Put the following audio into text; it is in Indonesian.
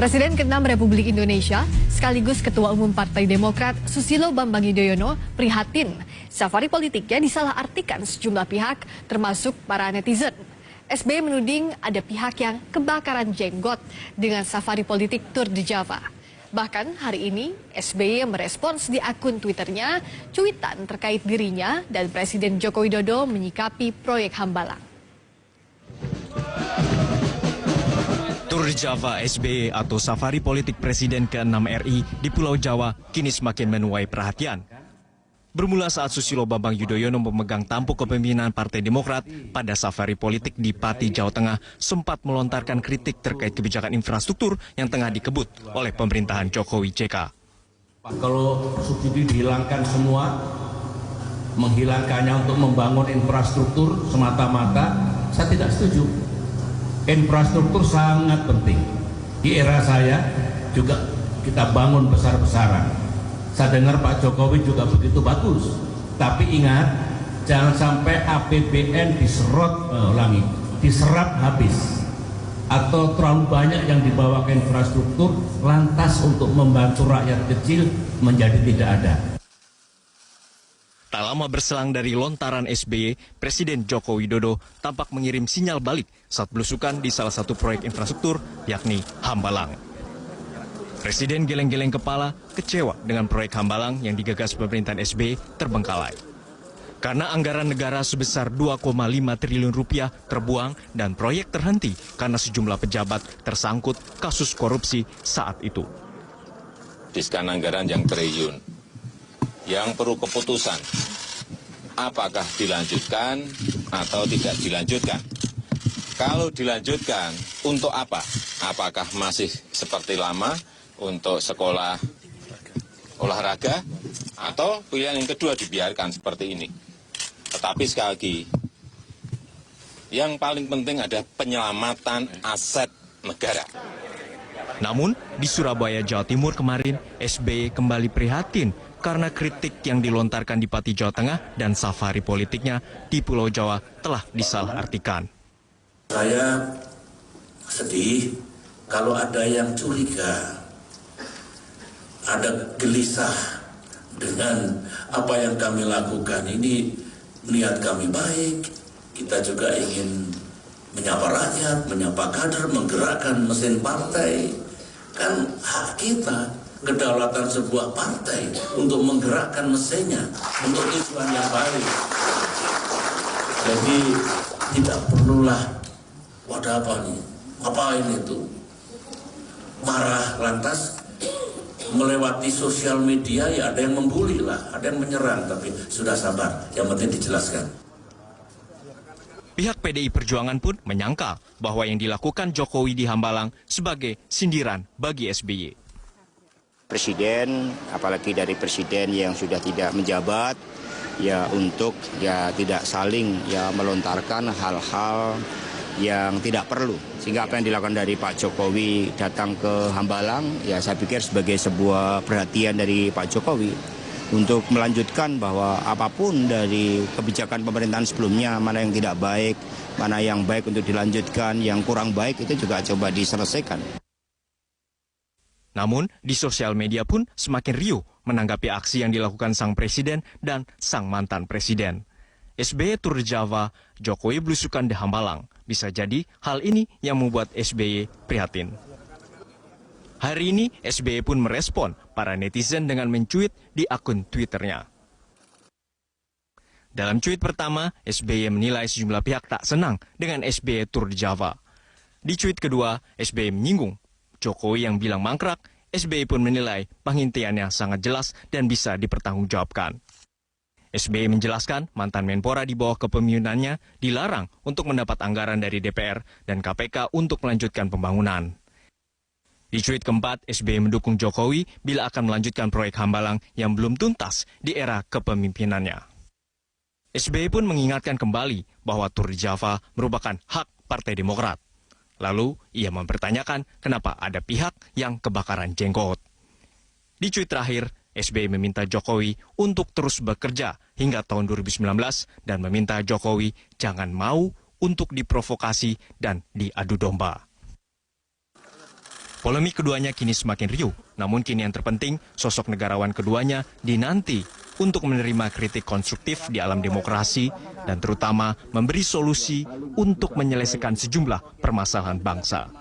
Presiden ke-6 Republik Indonesia sekaligus Ketua Umum Partai Demokrat Susilo Bambang Yudhoyono prihatin safari politiknya disalahartikan sejumlah pihak termasuk para netizen. SBY menuding ada pihak yang kebakaran jenggot dengan safari politik Tour de Java. Bahkan hari ini SBY merespons di akun Twitternya cuitan terkait dirinya dan Presiden Joko Widodo menyikapi proyek Hambalang. Tour de Java SBY atau safari politik Presiden ke-6 RI di Pulau Jawa kini semakin menuai perhatian. Bermula saat Susilo Bambang Yudhoyono memegang tampuk kepemimpinan Partai Demokrat pada safari politik di Pati, Jawa Tengah sempat melontarkan kritik terkait kebijakan infrastruktur yang tengah dikebut oleh pemerintahan Jokowi JK. Kalau subsidi dihilangkan semua, menghilangkannya untuk membangun infrastruktur semata-mata, saya tidak setuju. Infrastruktur sangat penting. Di era saya juga kita bangun besar-besaran. Saya dengar Pak Jokowi juga begitu bagus. Tapi ingat, jangan sampai APBN diserap habis. Atau terlalu banyak yang dibawa ke infrastruktur, lantas untuk membantu rakyat kecil menjadi tidak ada. Tak lama berselang dari lontaran SBY, Presiden Joko Widodo tampak mengirim sinyal balik saat belusukan di salah satu proyek infrastruktur, yakni Hambalang. Presiden geleng-geleng kepala, kecewa dengan proyek Hambalang yang digagas pemerintahan SBY terbengkalai. Karena anggaran negara sebesar 2,5 triliun rupiah terbuang dan proyek terhenti karena sejumlah pejabat tersangkut kasus korupsi saat itu. Diskan anggaran yang triliun, yang perlu keputusan, apakah dilanjutkan atau tidak dilanjutkan. Kalau dilanjutkan, untuk apa? Apakah masih seperti lama untuk sekolah olahraga, atau pilihan yang kedua dibiarkan seperti ini. Tetapi sekali lagi, yang paling penting ada penyelamatan aset negara. Namun, di Surabaya, Jawa Timur kemarin, SBY kembali prihatin karena kritik yang dilontarkan di Pati, Jawa Tengah dan safari politiknya di Pulau Jawa telah disalahartikan. Saya sedih kalau ada yang curiga, ada gelisah dengan apa yang kami lakukan. Ini niat kami baik, kita juga ingin menyapa rakyat, menyapa kader, menggerakkan mesin partai. Kan hak kita, kedaulatan sebuah partai untuk menggerakkan mesinnya untuk tujuan yang baik. Jadi tidak perlulah, wadah apa nih, ngapain itu, marah lantas melewati sosial media. Ya ada yang membuli lah, ada yang menyerang, tapi sudah sabar, yang penting dijelaskan. Pihak PDI Perjuangan pun menyangkal bahwa yang dilakukan Jokowi di Hambalang sebagai sindiran bagi SBY. Presiden, apalagi dari presiden yang sudah tidak menjabat, ya untuk ya tidak saling ya melontarkan hal-hal yang tidak perlu. Sehingga apa yang dilakukan dari Pak Jokowi datang ke Hambalang, ya saya pikir sebagai sebuah perhatian dari Pak Jokowi untuk melanjutkan bahwa apapun dari kebijakan pemerintahan sebelumnya, mana yang tidak baik, mana yang baik untuk dilanjutkan, yang kurang baik itu juga coba diselesaikan. Namun, di sosial media pun semakin riuh menanggapi aksi yang dilakukan sang presiden dan sang mantan presiden. SBY Tour de Java, Jokowi belusukan di Hambalang. Bisa jadi hal ini yang membuat SBY prihatin. Hari ini SBY pun merespon para netizen dengan mencuit di akun Twitternya. Dalam cuit pertama, SBY menilai sejumlah pihak tak senang dengan SBY Tour de Java. Di cuit kedua, SBY menyinggung Jokowi yang bilang mangkrak. SBY pun menilai penghentiannya sangat jelas dan bisa dipertanggungjawabkan. SBY menjelaskan mantan Menpora di bawah kepemimpinannya dilarang untuk mendapat anggaran dari DPR dan KPK untuk melanjutkan pembangunan. Di cuit keempat, SBY mendukung Jokowi bila akan melanjutkan proyek Hambalang yang belum tuntas di era kepemimpinannya. SBY pun mengingatkan kembali bahwa Tour de Java merupakan hak Partai Demokrat. Lalu, ia mempertanyakan kenapa ada pihak yang kebakaran jenggot. Di cuit terakhir, SBY meminta Jokowi untuk terus bekerja hingga tahun 2019 dan meminta Jokowi jangan mau untuk diprovokasi dan diadu domba. Polemik keduanya kini semakin riuh, namun kini yang terpenting sosok negarawan keduanya dinanti untuk menerima kritik konstruktif di alam demokrasi dan terutama memberi solusi untuk menyelesaikan sejumlah permasalahan bangsa.